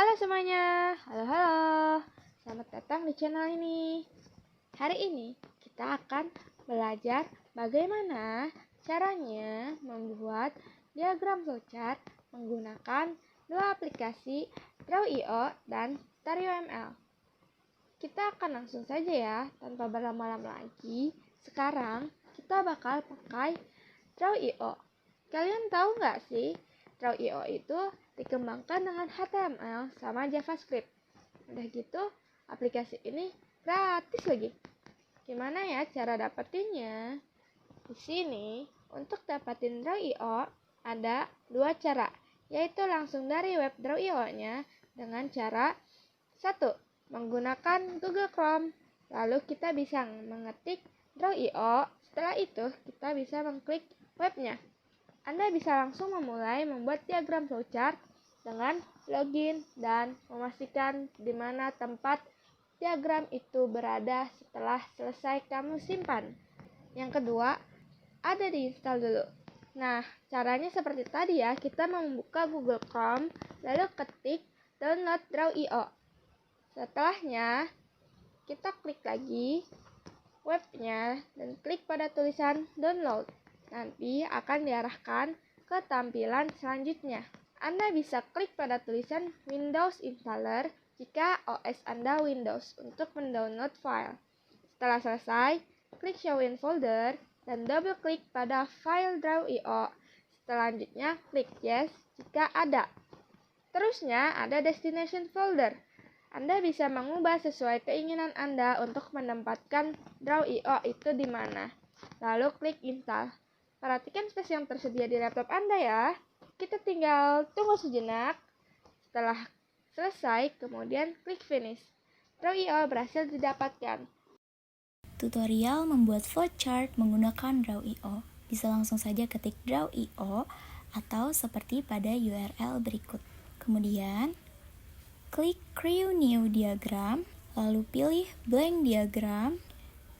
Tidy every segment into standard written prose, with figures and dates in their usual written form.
Halo semuanya, halo. Selamat datang di channel ini. Hari ini kita akan belajar bagaimana caranya membuat diagram flowchart menggunakan dua aplikasi Draw.io dan Stereo.ml. Kita akan langsung saja ya, tanpa berlama-lama lagi. Sekarang kita bakal pakai Draw.io. Kalian tahu nggak sih, Draw.io itu dikembangkan dengan HTML sama JavaScript. Udah gitu, aplikasi ini gratis lagi. Gimana ya cara dapetinnya? Di sini, untuk dapetin Draw.io ada dua cara, yaitu langsung dari web Draw.io-nya dengan cara 1. Menggunakan Google Chrome. Lalu kita bisa mengetik Draw.io. Setelah itu, kita bisa mengklik webnya. Anda bisa langsung memulai membuat diagram flowchart dengan login dan memastikan di mana tempat diagram itu berada setelah selesai kamu simpan. Yang kedua, ada diinstal dulu. Nah, caranya seperti tadi ya, kita membuka Google Chrome, lalu ketik download Draw.io. Setelahnya, kita klik lagi webnya dan klik pada tulisan download. Nanti akan diarahkan ke tampilan selanjutnya. Anda bisa klik pada tulisan Windows Installer jika OS Anda Windows untuk mendownload file. Setelah selesai, klik Show in Folder dan double klik pada file Draw.io. Selanjutnya, klik Yes jika ada. Terusnya, ada Destination Folder. Anda bisa mengubah sesuai keinginan Anda untuk menempatkan Draw.io itu di mana. Lalu klik Install. Perhatikan space yang tersedia di laptop Anda ya. Kita tinggal tunggu sejenak. Setelah selesai, kemudian klik Finish. Draw.io berhasil didapatkan. Tutorial membuat flowchart menggunakan Draw.io. Bisa langsung saja ketik Draw.io atau seperti pada URL berikut. Kemudian, klik Create New Diagram, lalu pilih Blank Diagram,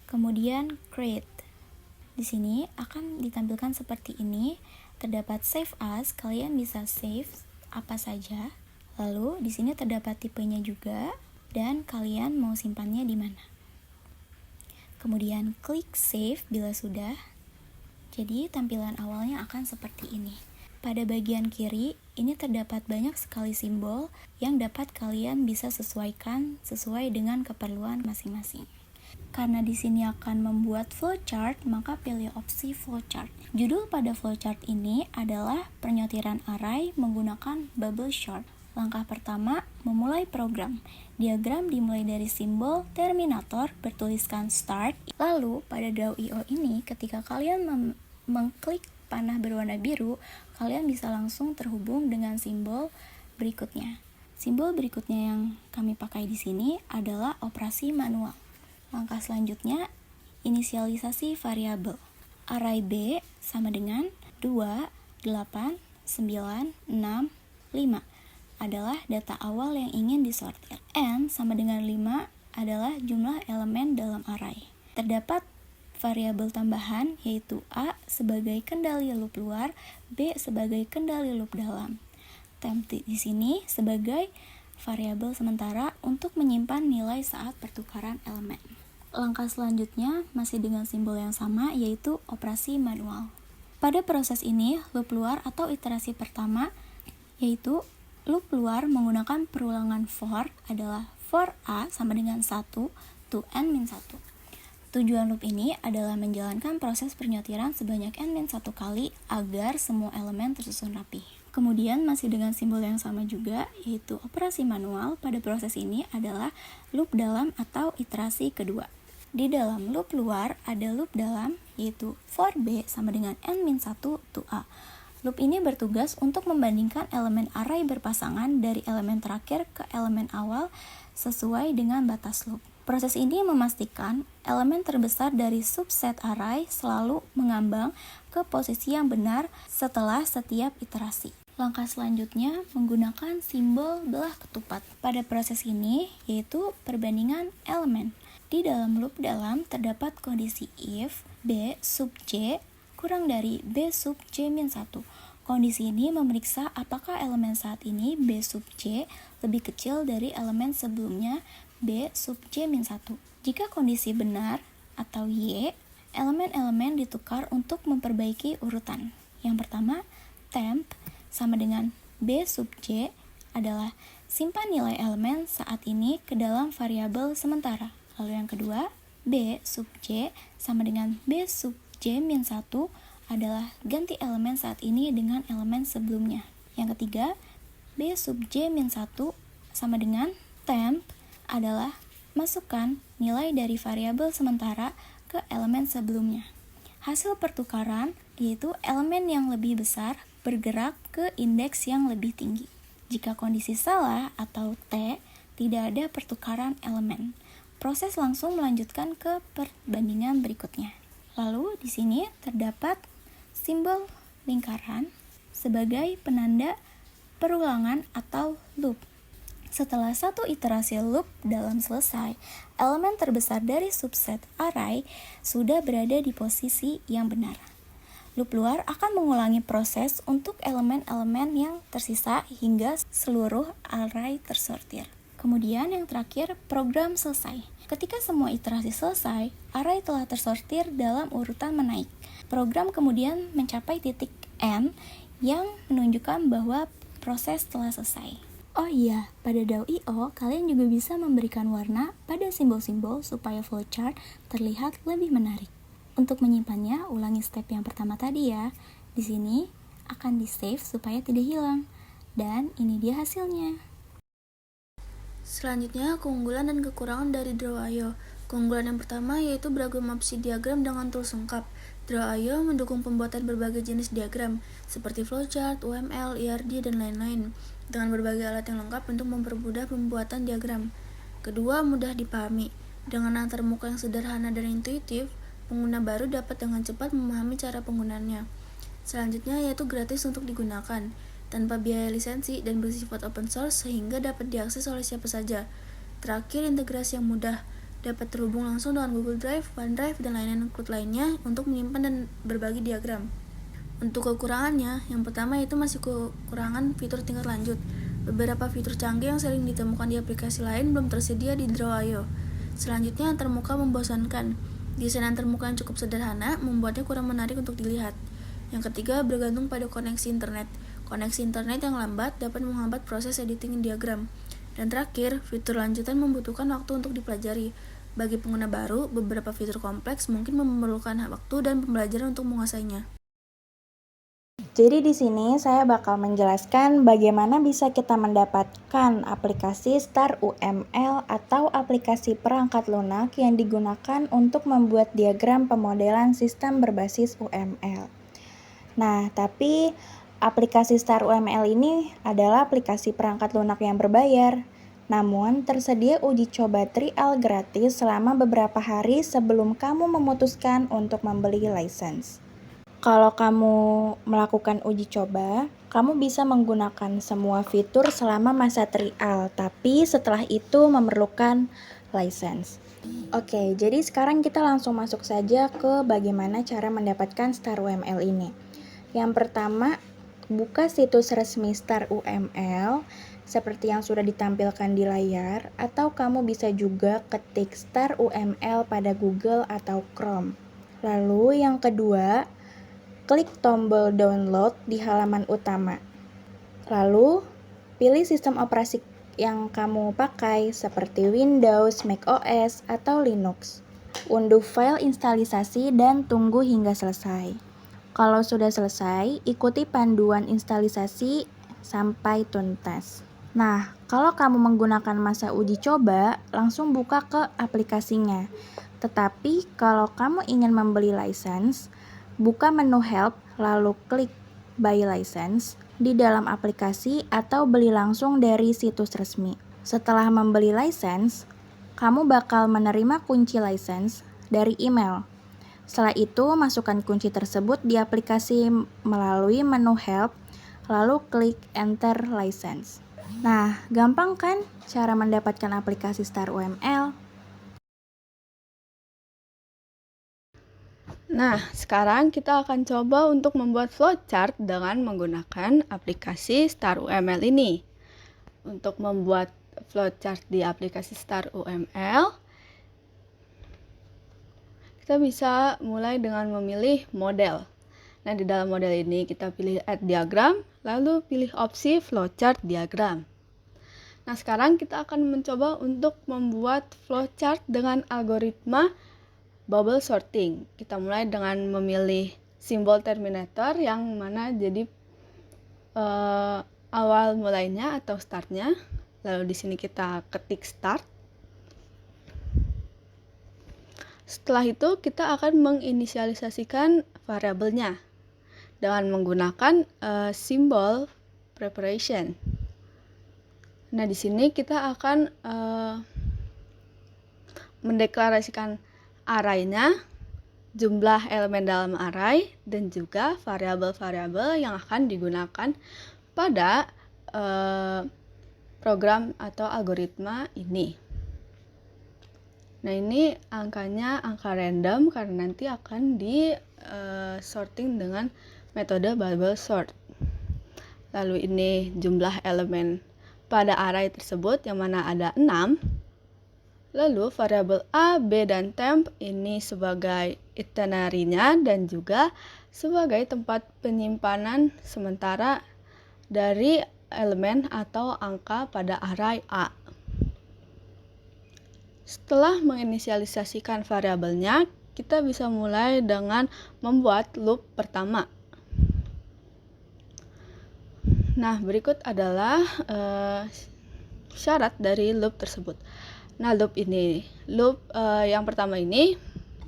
kemudian Create. Di sini akan ditampilkan seperti ini. Terdapat Save As, kalian bisa save apa saja. Lalu di sini terdapat tipenya juga dan kalian mau simpannya di mana. Kemudian klik Save bila sudah. Jadi tampilan awalnya akan seperti ini. Pada bagian kiri, ini terdapat banyak sekali simbol yang dapat kalian bisa sesuaikan sesuai dengan keperluan masing-masing. Karena di sini akan membuat flowchart, maka pilih opsi flowchart. Judul pada flowchart ini adalah penyortiran array menggunakan bubble sort. Langkah pertama, memulai program. Diagram dimulai dari simbol terminator bertuliskan start. Lalu pada Draw.io ini, ketika kalian mengklik panah berwarna biru, kalian bisa langsung terhubung dengan simbol berikutnya. Simbol berikutnya yang kami pakai di sini adalah operasi manual. Langkah selanjutnya, inisialisasi variabel. Array B sama dengan 2, 8, 9, 6, 5 adalah data awal yang ingin disortir. N sama dengan 5 adalah jumlah elemen dalam array. Terdapat variabel tambahan yaitu A sebagai kendali loop luar, B sebagai kendali loop dalam. Temp di sini sebagai variabel sementara untuk menyimpan nilai saat pertukaran elemen. Langkah selanjutnya masih dengan simbol yang sama, yaitu operasi manual. Pada proses ini, loop luar atau iterasi pertama, yaitu loop luar menggunakan perulangan for adalah for A sama dengan 1 to n-1. Tujuan loop ini adalah menjalankan proses penyortiran sebanyak n-1 kali agar semua elemen tersusun rapi. Kemudian masih dengan simbol yang sama juga, yaitu operasi manual pada proses ini adalah loop dalam atau iterasi kedua. Di dalam loop luar ada loop dalam, yaitu for B sama dengan n-1 to A. Loop ini bertugas untuk membandingkan elemen array berpasangan dari elemen terakhir ke elemen awal sesuai dengan batas loop. Proses ini memastikan elemen terbesar dari subset array selalu mengambang ke posisi yang benar setelah setiap iterasi. Langkah selanjutnya menggunakan simbol belah ketupat. Pada proses ini yaitu perbandingan elemen. Di dalam loop dalam terdapat kondisi if B sub J kurang dari B sub J-1. Kondisi ini memeriksa apakah elemen saat ini B sub J lebih kecil dari elemen sebelumnya B sub J-1. Jika kondisi benar atau Y, elemen-elemen ditukar untuk memperbaiki urutan. Yang pertama, temp sama dengan B sub J adalah simpan nilai elemen saat ini ke dalam variabel sementara. Lalu yang kedua, B sub J sama dengan B sub J-1 adalah ganti elemen saat ini dengan elemen sebelumnya. Yang ketiga, B sub J-1 sama dengan temp adalah masukkan nilai dari variabel sementara ke elemen sebelumnya. Hasil pertukaran yaitu elemen yang lebih besar bergerak ke indeks yang lebih tinggi. Jika kondisi salah atau T, tidak ada pertukaran elemen. Proses langsung melanjutkan ke perbandingan berikutnya. Lalu di sini terdapat simbol lingkaran sebagai penanda perulangan atau loop. Setelah satu iterasi loop dalam selesai, elemen terbesar dari subset array sudah berada di posisi yang benar. Loop luar akan mengulangi proses untuk elemen-elemen yang tersisa hingga seluruh array tersortir. Kemudian yang terakhir, program selesai. Ketika semua iterasi selesai, array telah tersortir dalam urutan menaik. Program kemudian mencapai titik N yang menunjukkan bahwa proses telah selesai. Oh iya, pada DAO.io kalian juga bisa memberikan warna pada simbol-simbol supaya flowchart terlihat lebih menarik. Untuk menyimpannya, ulangi step yang pertama tadi ya. Di sini akan di-save supaya tidak hilang. Dan ini dia hasilnya. Selanjutnya, keunggulan dan kekurangan dari Draw.io. Keunggulan yang pertama yaitu beragam opsi diagram dengan tools lengkap. Draw.io mendukung pembuatan berbagai jenis diagram, seperti flowchart, UML, IRD, dan lain-lain, dengan berbagai alat yang lengkap untuk mempermudah pembuatan diagram. Kedua, mudah dipahami. Dengan antarmuka yang sederhana dan intuitif, pengguna baru dapat dengan cepat memahami cara penggunaannya. Selanjutnya yaitu gratis untuk digunakan, tanpa biaya lisensi dan bersifat open source sehingga dapat diakses oleh siapa saja. Terakhir, integrasi yang mudah, dapat terhubung langsung dengan Google Drive, OneDrive, dan lain-lain cloud lainnya untuk menyimpan dan berbagi diagram. Untuk kekurangannya, yang pertama itu masih kekurangan fitur tingkat lanjut. Beberapa fitur canggih yang sering ditemukan di aplikasi lain belum tersedia di Draw.io. Selanjutnya, antarmuka membosankan. Desain antarmuka yang cukup sederhana membuatnya kurang menarik untuk dilihat. Yang ketiga, bergantung pada koneksi internet. Koneksi internet yang lambat dapat menghambat proses editing diagram. Dan terakhir, fitur lanjutan membutuhkan waktu untuk dipelajari. Bagi pengguna baru, beberapa fitur kompleks mungkin memerlukan waktu dan pembelajaran untuk menguasainya. Jadi di sini saya bakal menjelaskan bagaimana bisa kita mendapatkan aplikasi Star UML atau aplikasi perangkat lunak yang digunakan untuk membuat diagram pemodelan sistem berbasis UML. Nah, tapi aplikasi Star UML ini adalah aplikasi perangkat lunak yang berbayar. Namun, tersedia uji coba trial gratis selama beberapa hari sebelum kamu memutuskan untuk membeli license. Kalau kamu melakukan uji coba, kamu bisa menggunakan semua fitur selama masa trial, tapi setelah itu memerlukan license. Oke, jadi sekarang kita langsung masuk saja ke bagaimana cara mendapatkan Star UML ini. Yang pertama, buka situs resmi Star UML seperti yang sudah ditampilkan di layar, atau kamu bisa juga ketik Star UML pada Google atau Chrome. Lalu yang kedua, klik tombol download di halaman utama. Lalu, pilih sistem operasi yang kamu pakai seperti Windows, macOS, atau Linux. Unduh file instalisasi dan tunggu hingga selesai. Kalau sudah selesai, ikuti panduan instalisasi sampai tuntas. Nah, kalau kamu menggunakan masa uji coba, langsung buka ke aplikasinya. Tetapi, kalau kamu ingin membeli license, buka menu Help, lalu klik Buy License di dalam aplikasi atau beli langsung dari situs resmi. Setelah membeli license, kamu bakal menerima kunci license dari email. Setelah itu, masukkan kunci tersebut di aplikasi melalui menu Help, lalu klik Enter License. Nah, gampang kan cara mendapatkan aplikasi Star UML? Nah, sekarang kita akan coba untuk membuat flowchart dengan menggunakan aplikasi Star UML ini. Untuk membuat flowchart di aplikasi Star UML, kita bisa mulai dengan memilih model. Nah, di dalam model ini kita pilih add diagram, lalu pilih opsi flowchart diagram. Nah, sekarang kita akan mencoba untuk membuat flowchart dengan algoritma bubble sorting. Kita mulai dengan memilih simbol terminator yang mana jadi awal mulainya atau startnya. Lalu di sini kita ketik start. Setelah itu kita akan menginisialisasikan variabelnya dengan menggunakan simbol preparation. Nah, di sini kita akan mendeklarasikan array-nya, jumlah elemen dalam array, dan juga variabel-variabel yang akan digunakan pada program atau algoritma ini. Nah, ini angkanya angka random karena nanti akan di sorting dengan metode bubble sort. Lalu ini jumlah elemen pada array tersebut yang mana ada 6. Lalu variabel A, B, dan temp ini sebagai itinerary-nya dan juga sebagai tempat penyimpanan sementara dari elemen atau angka pada array A. Setelah menginisialisasikan variabelnya, kita bisa mulai dengan membuat loop pertama. Nah, berikut adalah syarat dari loop tersebut. Nah, loop yang pertama ini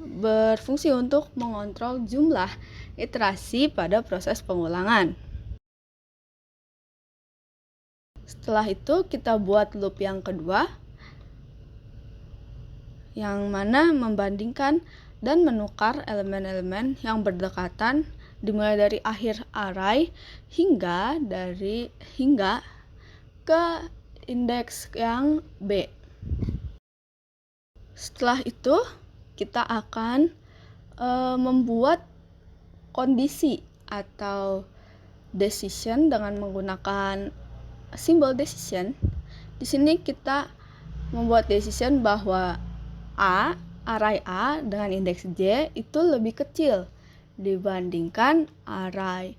berfungsi untuk mengontrol jumlah iterasi pada proses pengulangan. Setelah itu kita buat loop yang kedua, yang mana membandingkan dan menukar elemen-elemen yang berdekatan dimulai dari akhir array hingga ke indeks yang B. Setelah itu kita akan membuat kondisi atau decision dengan menggunakan simbol decision. Di sini kita membuat decision bahwa array A dengan indeks J itu lebih kecil dibandingkan array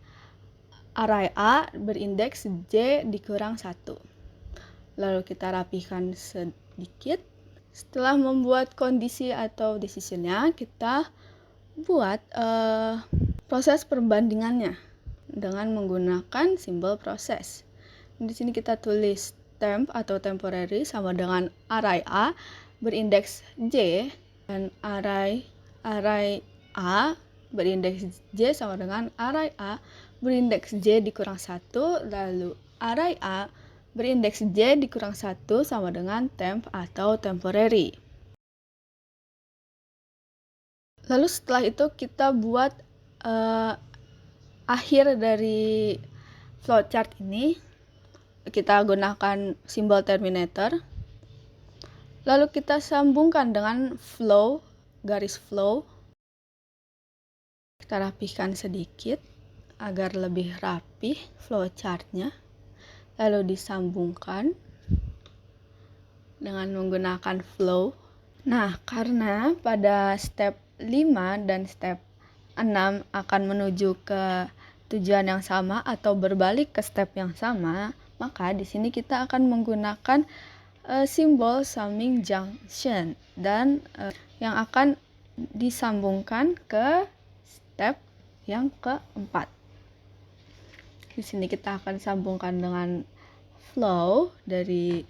A berindeks J dikurang 1. Lalu kita rapihkan sedikit. Setelah membuat kondisi atau decision-nya, kita buat proses perbandingannya dengan menggunakan simbol proses. Di sini kita tulis temp atau temporary sama dengan array A berindeks J dan array A berindeks J sama dengan array A berindeks J dikurang 1, lalu array A berindeks J dikurang 1 sama dengan temp atau temporary. Lalu setelah itu kita buat akhir dari flowchart ini. Kita gunakan simbol terminator. Lalu kita sambungkan dengan garis flow. Kita rapihkan sedikit agar lebih rapih flowchartnya. Lalu disambungkan dengan menggunakan flow. Nah, karena pada step 5 dan step 6 akan menuju ke tujuan yang sama atau berbalik ke step yang sama, maka di sini kita akan menggunakan simbol summing junction dan yang akan disambungkan ke step yang keempat. Di sini kita akan sambungkan dengan flow dari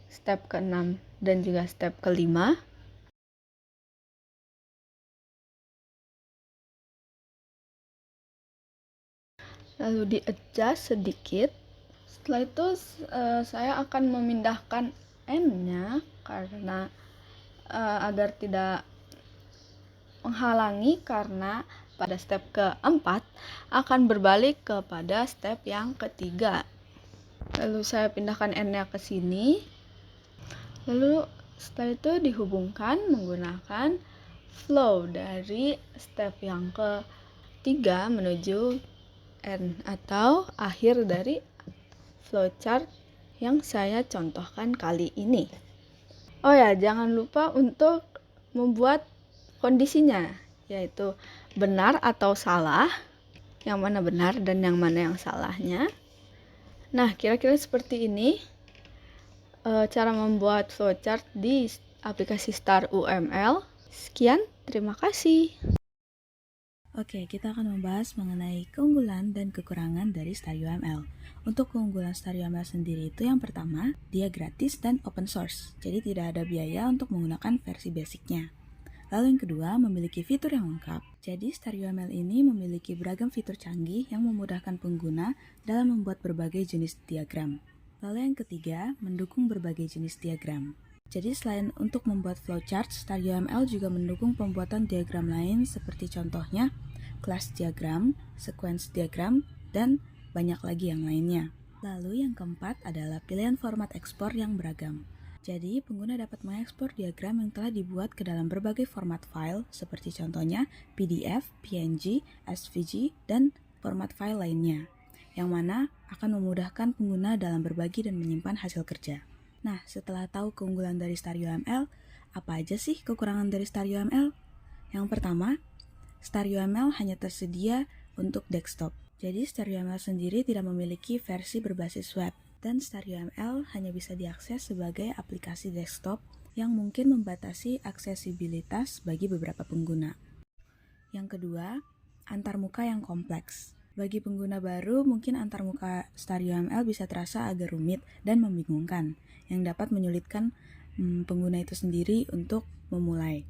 step ke-6 dan juga step ke-5. Lalu di-adjust sedikit. Setelah itu saya akan memindahkan N-nya karena agar tidak menghalangi, karena pada step keempat akan berbalik kepada step yang ketiga. Lalu saya pindahkan N-nya ke sini. Lalu setelah itu dihubungkan menggunakan flow dari step yang ketiga menuju end atau akhir dari flowchart yang saya contohkan kali ini. Oh ya, jangan lupa untuk membuat kondisinya, yaitu benar atau salah, yang mana benar dan yang mana yang salahnya. Nah, kira-kira seperti ini cara membuat flowchart di aplikasi Star UML. Sekian, terima kasih. Oke, kita akan membahas mengenai keunggulan dan kekurangan dari Star UML. Untuk keunggulan Star UML sendiri itu yang pertama, dia gratis dan open source, jadi tidak ada biaya untuk menggunakan versi basicnya. Lalu yang kedua, memiliki fitur yang lengkap. Jadi Star UML ini memiliki beragam fitur canggih yang memudahkan pengguna dalam membuat berbagai jenis diagram. Lalu yang ketiga, mendukung berbagai jenis diagram. Jadi selain untuk membuat flowchart, Star UML juga mendukung pembuatan diagram lain seperti contohnya class diagram, sequence diagram, dan banyak lagi yang lainnya. Lalu yang keempat adalah pilihan format ekspor yang beragam. Jadi pengguna dapat mengekspor diagram yang telah dibuat ke dalam berbagai format file seperti contohnya PDF, PNG, SVG, dan format file lainnya, yang mana akan memudahkan pengguna dalam berbagi dan menyimpan hasil kerja. Nah, setelah tahu keunggulan dari Star UML, apa aja sih kekurangan dari Star UML? Yang pertama, Star UML hanya tersedia untuk desktop. Jadi Star UML sendiri tidak memiliki versi berbasis web, dan Star UML hanya bisa diakses sebagai aplikasi desktop yang mungkin membatasi aksesibilitas bagi beberapa pengguna. Yang kedua, antarmuka yang kompleks. Bagi pengguna baru, mungkin antarmuka Star UML bisa terasa agak rumit dan membingungkan, yang dapat menyulitkan pengguna itu sendiri untuk memulai.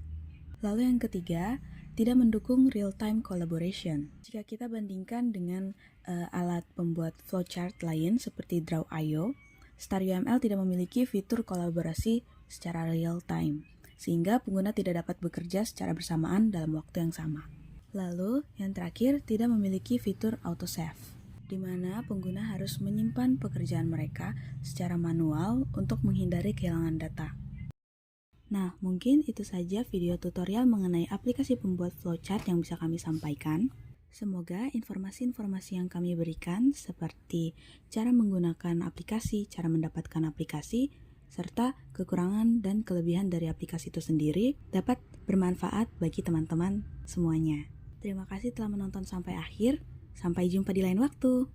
Lalu yang ketiga, tidak mendukung real-time collaboration. Jika kita bandingkan dengan alat pembuat flowchart lain seperti Draw.io, Star UML tidak memiliki fitur kolaborasi secara real-time, sehingga pengguna tidak dapat bekerja secara bersamaan dalam waktu yang sama. Lalu, yang terakhir, tidak memiliki fitur autosave, di mana pengguna harus menyimpan pekerjaan mereka secara manual untuk menghindari kehilangan data. Nah, mungkin itu saja video tutorial mengenai aplikasi pembuat flowchart yang bisa kami sampaikan. Semoga informasi-informasi yang kami berikan seperti cara menggunakan aplikasi, cara mendapatkan aplikasi, serta kekurangan dan kelebihan dari aplikasi itu sendiri dapat bermanfaat bagi teman-teman semuanya. Terima kasih telah menonton sampai akhir. Sampai jumpa di lain waktu.